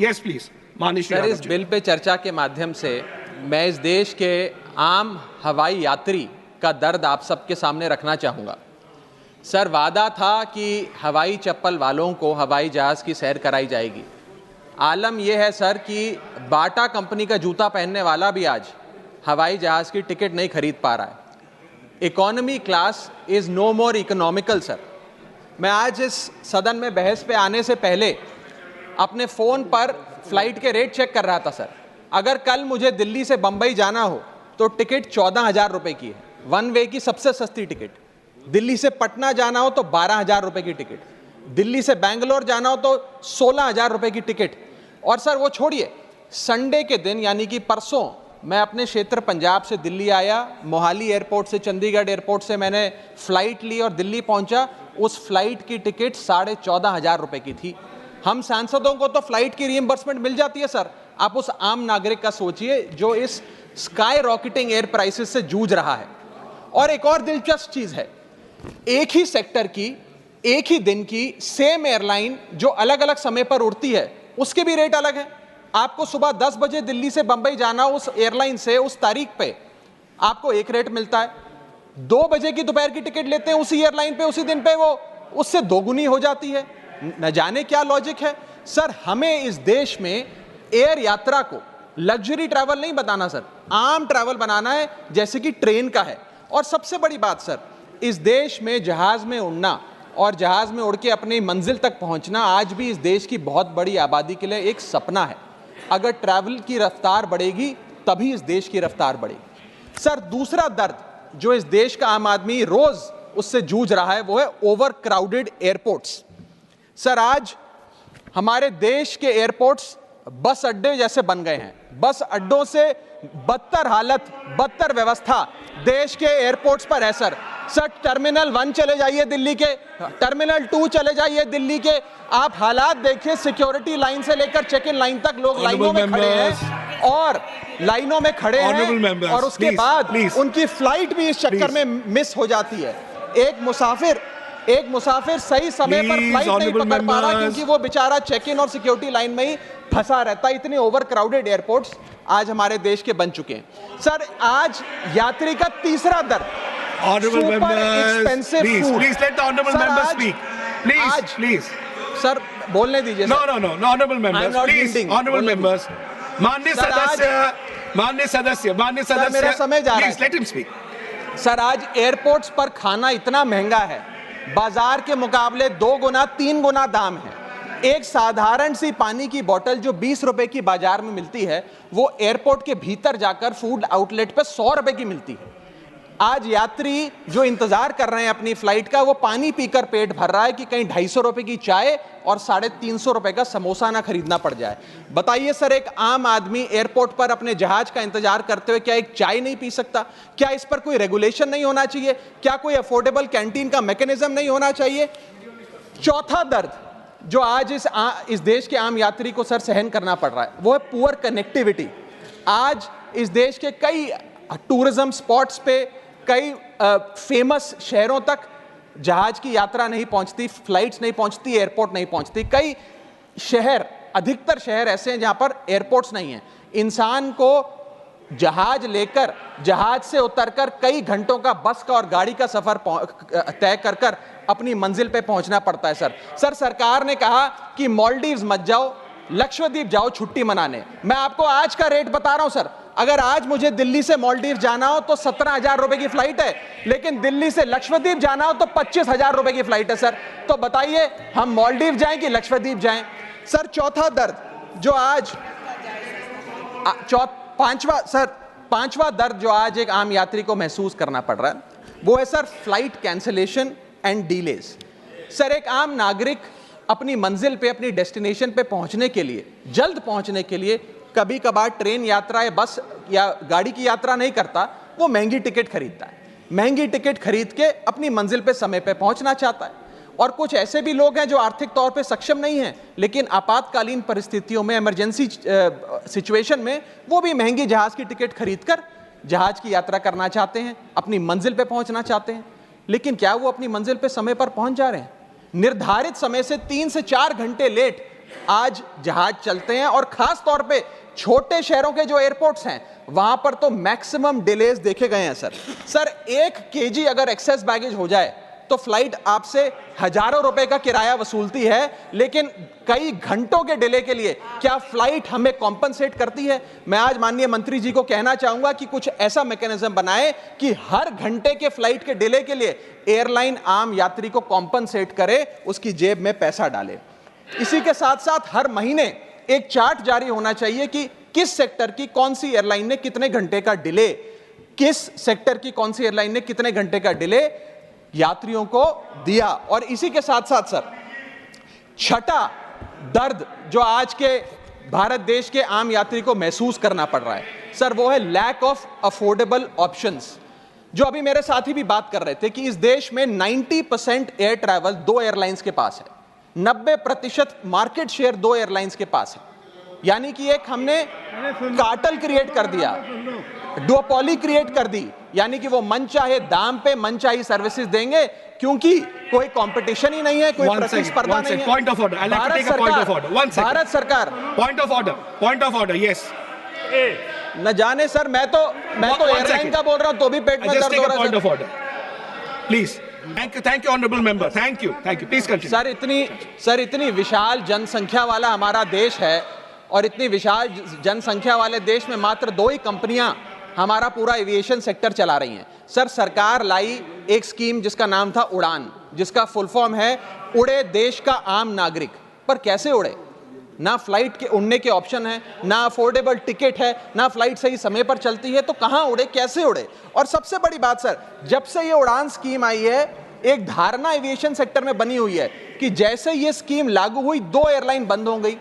Yes please. माननीय Shri sir, Yadav इस जी। Bill pay चर्चा के माध्यम से मैं इस देश के आम हवाई यात्री का दर्द आप सबके सामने रखना चाहूँगा। सर, वादा था कि हवाई चप्पल वालों को हवाई जहाज़ की सैर कराई जाएगी। आलम यह है सर कि बाटा कंपनी का जूता पहनने वाला भी आज हवाई जहाज़ की टिकट नहीं खरीद पा रहा है। Economy class is no more economical sir. मैं आज इस सदन में बहस पे आने से पहले अपने फ़ोन पर फ्लाइट के रेट चेक कर रहा था सर। अगर कल मुझे दिल्ली से बंबई जाना हो तो टिकट 14,000 रुपये की है, वन वे की सबसे सस्ती टिकट। दिल्ली से पटना जाना हो तो 12,000 रुपये की टिकट, दिल्ली से बैंगलोर जाना हो तो 16,000 रुपये की टिकट। और सर वो छोड़िए, संडे के दिन यानी कि परसों मैं अपने क्षेत्र पंजाब से दिल्ली आया, मोहाली एयरपोर्ट से, चंडीगढ़ एयरपोर्ट से मैंने फ़्लाइट ली और दिल्ली पहुंचा। उस फ्लाइट की टिकट 14,500 रुपये की थी। हम सांसदों को तो फ्लाइट की रीइंबर्समेंट मिल जाती है सर, आप उस आम नागरिक का सोचिए जो इस स्काई रॉकेटिंग एयर प्राइसेस से जूझ रहा है। और एक और दिलचस्प चीज़ है, एक ही सेक्टर की, एक ही दिन की सेम एयरलाइन जो अलग अलग समय पर उड़ती है उसके भी रेट अलग है। आपको सुबह 10 बजे दिल्ली से बंबई जाना, उस एयरलाइन से उस तारीख पे आपको एक रेट मिलता है। 2 बजे की दोपहर की टिकट लेते हैं उसी एयरलाइन पे, उसी दिन पे वो उससे दोगुनी हो जाती है। न जाने क्या लॉजिक है सर। हमें इस देश में एयर यात्रा को लग्जरी ट्रैवल नहीं बताना सर, आम ट्रैवल बनाना है जैसे कि ट्रेन का है। और सबसे बड़ी बात सर, इस देश में जहाज में उड़ना और जहाज में उड़ के अपनी मंजिल तक पहुंचना आज भी इस देश की बहुत बड़ी आबादी के लिए एक सपना है। अगर ट्रैवल की रफ्तार बढ़ेगी तभी इस देश की रफ्तार बढ़ेगी। सर, दूसरा दर्द जो इस देश का आम आदमी रोज उससे जूझ रहा है वो है ओवर क्राउडेड एयरपोर्ट्स। सर, आज हमारे देश के एयरपोर्ट्स बस अड्डे जैसे बन गए हैं। बस अड्डों से बदतर हालत, बदतर व्यवस्था देश के एयरपोर्ट्स पर है सर। सर, टर्मिनल 1 चले जाइए दिल्ली के, टर्मिनल 2 चले जाइए दिल्ली के, आप हालात देखिए। सिक्योरिटी लाइन से लेकर चेक इन लाइन तक लोग लाइनों में खड़े हैं और लाइनों में खड़े हैं और उसके बाद उनकी फ्लाइट भी इस चक्कर में मिस हो जाती है। एक मुसाफिर सही समय पर फ्लाइट नहीं पकड़ पा रहा क्योंकि वो बेचारा चेक इन और सिक्योरिटी लाइन में ही फंसा रहता है। इतने ओवर क्राउडेड एयरपोर्ट्स आज हमारे देश के बन चुके हैं। सर, आज यात्री का तीसरा दर्द, Honorable members, please let the honorable members speak. Please. Sir, बोलने दीजिए। No, honorable members, please. Honorable members. माननीय सदस्य, मेरा समय जा रहा है। Please let him speak. Sir, आज एयरपोर्ट्स पर खाना इतना महंगा है, बाजार के मुकाबले 2 गुना 3 गुना दाम है। एक साधारण सी पानी की बोतल जो 20 रुपए की बाजार में मिलती है वो एयरपोर्ट के भीतर जाकर फूड आउटलेट पर 100 रुपए की मिलती है। आज यात्री जो इंतजार कर रहे हैं अपनी फ्लाइट का, वो पानी पीकर पेट भर रहा है कि कहीं 250 रुपए की चाय और 350 रुपए का समोसा ना खरीदना पड़ जाए। बताइए सर, एक आम आदमी एयरपोर्ट पर अपने जहाज का इंतजार करते हुए क्या एक चाय नहीं पी सकता? क्या इस पर कोई रेगुलेशन नहीं होना चाहिए? क्या कोई अफोर्डेबल कैंटीन का मैकेनिज्म नहीं होना चाहिए? चौथा दर्द जो आज इस देश के आम यात्री को सर सहन करना पड़ रहा है वो है पुअर कनेक्टिविटी। आज इस देश के कई टूरिज्म स्पॉट्स पे, कई फेमस शहरों तक जहाज की यात्रा नहीं पहुंचती, फ्लाइट्स नहीं पहुंचती, एयरपोर्ट नहीं पहुंचती। कई शहर, अधिकतर शहर ऐसे हैं जहां पर एयरपोर्ट्स नहीं हैं। इंसान को जहाज लेकर, जहाज से उतरकर कई घंटों का बस का और गाड़ी का सफर तय कर अपनी मंजिल पे पहुंचना पड़ता है सर। सरकार ने कहा कि मालदीव्स मत जाओ, लक्षद्वीप जाओ छुट्टी मनाने। मैं आपको आज का रेट बता रहा हूं सर, अगर आज मुझे दिल्ली से मालदीव जाना हो तो 17,000 रुपए की फ्लाइट है, लेकिन दिल्ली से लक्षद्वीप जाना हो तो 25,000 रुपए की फ्लाइट है सर। तो बताइए हम मालदीव जाएं कि लक्षद्वीप जाएं? सर, चौथा दर्द जो आज पांचवा दर्द जो आज एक आम यात्री को महसूस करना पड़ रहा है वो है sir flight cancellation and delays. Sir, एक आम नागरिक अपनी मंजिल पे, अपनी डेस्टिनेशन पे पहुंचने के लिए, जल्द पहुंचने के लिए कभी कभार ट्रेन यात्रा या बस या गाड़ी की यात्रा नहीं करता, वो महंगी टिकट खरीदता है। महंगी टिकट खरीद के अपनी मंजिल पे समय पे पहुंचना चाहता है। और कुछ ऐसे भी लोग हैं जो आर्थिक तौर पे सक्षम नहीं हैं, लेकिन आपातकालीन परिस्थितियों में, इमरजेंसी सिचुएशन में वो भी महंगी जहाज की टिकट खरीदकर जहाज की यात्रा करना चाहते हैं, अपनी मंजिल पे पहुंचना चाहते हैं। लेकिन क्या वो अपनी मंजिल पे समय पर पहुंच जा रहे हैं? निर्धारित समय से 3 से 4 घंटे लेट आज जहाज चलते हैं और खास तौर पे छोटे शहरों के जो एयरपोर्ट्स हैं वहां पर तो मैक्सिमम डिलेज देखे गए हैं सर 1 केजी अगर एक्सेस बैगेज हो जाए तो फ्लाइट आपसे हजारों रुपए का किराया वसूलती है, लेकिन कई घंटों के डिले के लिए क्या फ्लाइट हमें कॉम्पनसेट करती है? मैं आज माननीय मंत्री जी को कहना चाहूंगा कि कुछ ऐसा मैकेनिज्म बनाए कि हर घंटे के फ्लाइट के डिले के लिए एयरलाइन आम यात्री को कॉम्पनसेट करे, उसकी जेब में पैसा डाले। इसी के साथ साथ हर महीने एक चार्ट जारी होना चाहिए कि किस सेक्टर की कौन सी एयरलाइन ने कितने घंटे का डिले, किस सेक्टर की कौन सी एयरलाइन ने कितने घंटे का डिले यात्रियों को दिया। और इसी के साथ साथ सर छठा दर्द जो आज के भारत देश के आम यात्री को महसूस करना पड़ रहा है सर, वो है लैक ऑफ अफोर्डेबल ऑप्शंस। जो अभी मेरे साथी भी बात कर रहे थे कि इस देश में 90% एयर ट्रैवल 2 एयरलाइंस के पास है, 90% मार्केट शेयर 2 एयरलाइंस के पास है। यानी कि एक हमने कार्टेल क्रिएट कर दिया, डुओपोली क्रिएट कर दी, यानी कि वो मनचाहे दाम पे मनचाही सर्विसेज देंगे क्योंकि कोई कंपटीशन ही नहीं है, कोई प्रतिस्पर्धा नहीं है। Point of order. I'll have to take a point of order. One second. Bharat सरकार Point of order. Point of order. Yes. न जाने सर, मैं तो एयरलाइन का बोल रहा हूं तो भी पेट में दर्द हो रहा है। Point of order. Please. Thank you, honorable member. Thank you. Please continue. Sir इतनी विशाल जनसंख्या वाला हमारा देश है और इतनी विशाल जनसंख्या वाले देश में मात्र 2 ही कंपनियां हमारा पूरा एविएशन सेक्टर चला रही हैं। सर सरकार लाई एक स्कीम जिसका नाम था उड़ान, जिसका फुल फॉर्म है उड़े देश का आम नागरिक। पर कैसे उड़े? ना फ्लाइट के उड़ने के ऑप्शन है, ना अफोर्डेबल टिकट है, ना फ्लाइट सही समय पर चलती है, तो कहां उड़े, कैसे उड़े? और सबसे बड़ी बात सर, जब से ये उड़ान स्कीम आई है एक धारणा एविएशन सेक्टर में बनी हुई है कि जैसे ये स्कीम लागू हुई 2 एयरलाइन बंद हो गई,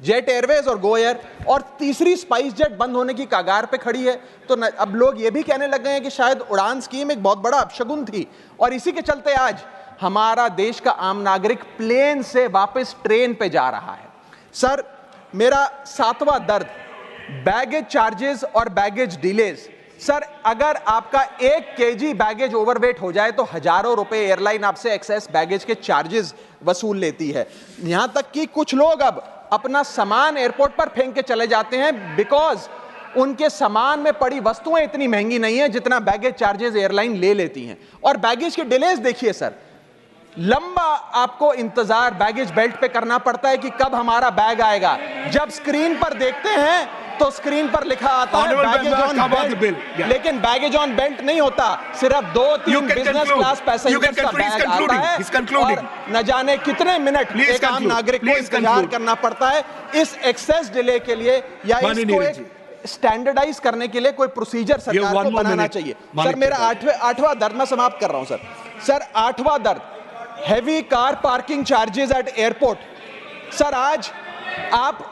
जेट एयरवेज और गो एयर, और तीसरी स्पाइस जेट बंद होने की कगार पे खड़ी है। तो अब लोग ये भी कहने लग गए हैं कि शायद उड़ान स्कीम एक बहुत बड़ा अपशगुन थी, और इसी के चलते आज हमारा देश का आम नागरिक प्लेन से वापस ट्रेन पे जा रहा है। सर मेरा 7वां दर्द बैगेज चार्जेस और बैगेज डिलेज। सर अगर आपका 1 केजी बैगेज ओवरवेट हो जाए तो हजारों रुपए एयरलाइन आपसे एक्सेस बैगेज के चार्जेस वसूल लेती है। यहां तक कि कुछ लोग अब अपना सामान एयरपोर्ट पर फेंक के चले जाते हैं बिकॉज उनके सामान में पड़ी वस्तुएं इतनी महंगी नहीं है जितना बैगेज चार्जेस एयरलाइन ले लेती हैं। और बैगेज के डिलेज देखिए सर, लंबा आपको इंतजार बैगेज बेल्ट पे करना पड़ता है कि कब हमारा बैग आएगा। जब स्क्रीन पर देखते हैं तो स्क्रीन पर लिखा आता है बैगेज ऑन बेल्ट, लेकिन बैगेज ऑन बेल्ट नहीं होता, सिर्फ 2-3 बिजनेस क्लास पैसेंजर्स का बैग आता है और न जाने कितने मिनट एक आम नागरिक को इंतजार करना पड़ता है इस एक्सेस डिले के लिए। या इसको एक स्टैंडर्डाइज करने के लिए कोई प्रोसीजर सरकार को बनाना चाहिए। सर मेरा 8वां दर्द मैं समाप्त कर रहा हूं सर 8वां दर्द heavy car parking charges eight airport. Sir आज आप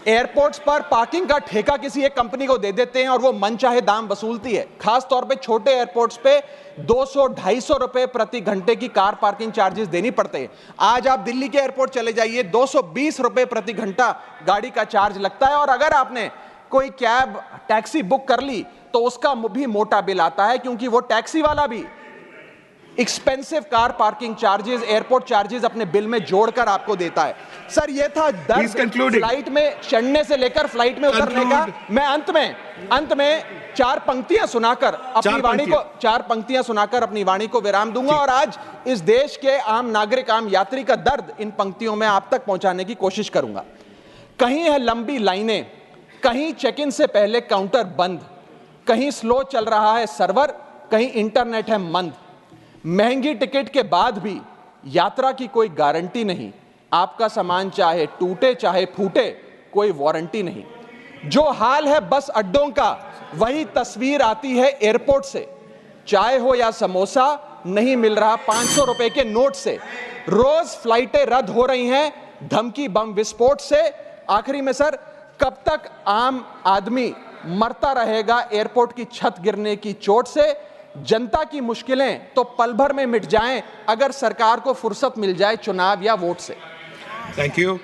एयरपोर्ट्स पर पार्किंग का ठेका किसी एक कंपनी को दे देते हैं और वो मनचाहे दाम वसूलती है। खास तौर पे छोटे एयरपोर्ट्स पे 200-250 रुपए प्रति घंटे की कार पार्किंग चार्जेस देनी पड़ते हैं। आज आप दिल्ली के एयरपोर्ट चले जाइए, 220 रुपए प्रति घंटा गाड़ी का चार्ज लगता है, और अगर आपने कोई कैब टैक्सी बुक कर ली तो उसका भी मोटा बिल आता है, क्योंकि वो टैक्सी वाला भी expensive car parking charges, airport charges अपने बिल में जोड़कर आपको देता है। सर ये था दर्द फ्लाइट में चढ़ने से लेकर फ्लाइट में उतरने का। मैं अंत में 4 पंक्तियां सुनाकर अपनी वाणी को विराम दूंगा, और आज इस देश के आम नागरिक, आम यात्री का दर्द इन पंक्तियों में आप तक पहुंचाने की कोशिश करूंगा। कहीं है लंबी लाइनें, कहीं चेक इन से पहले काउंटर बंद, कहीं स्लो चल रहा है सर्वर, कहीं इंटरनेट है मंद। महंगी टिकट के बाद भी यात्रा की कोई गारंटी नहीं, आपका सामान चाहे टूटे चाहे फूटे कोई वारंटी नहीं। जो हाल है बस अड्डों का वही तस्वीर आती है एयरपोर्ट से। चाय हो या समोसा नहीं मिल रहा 500 रुपए के नोट से। रोज फ्लाइटें रद्द हो रही हैं धमकी बम विस्फोट से। आखिरी में सर, कब तक आम आदमी मरता रहेगा एयरपोर्ट की छत गिरने की चोट से? जनता की मुश्किलें तो पल भर में मिट जाएं अगर सरकार को फुर्सत मिल जाए चुनाव या वोट से। Thank you.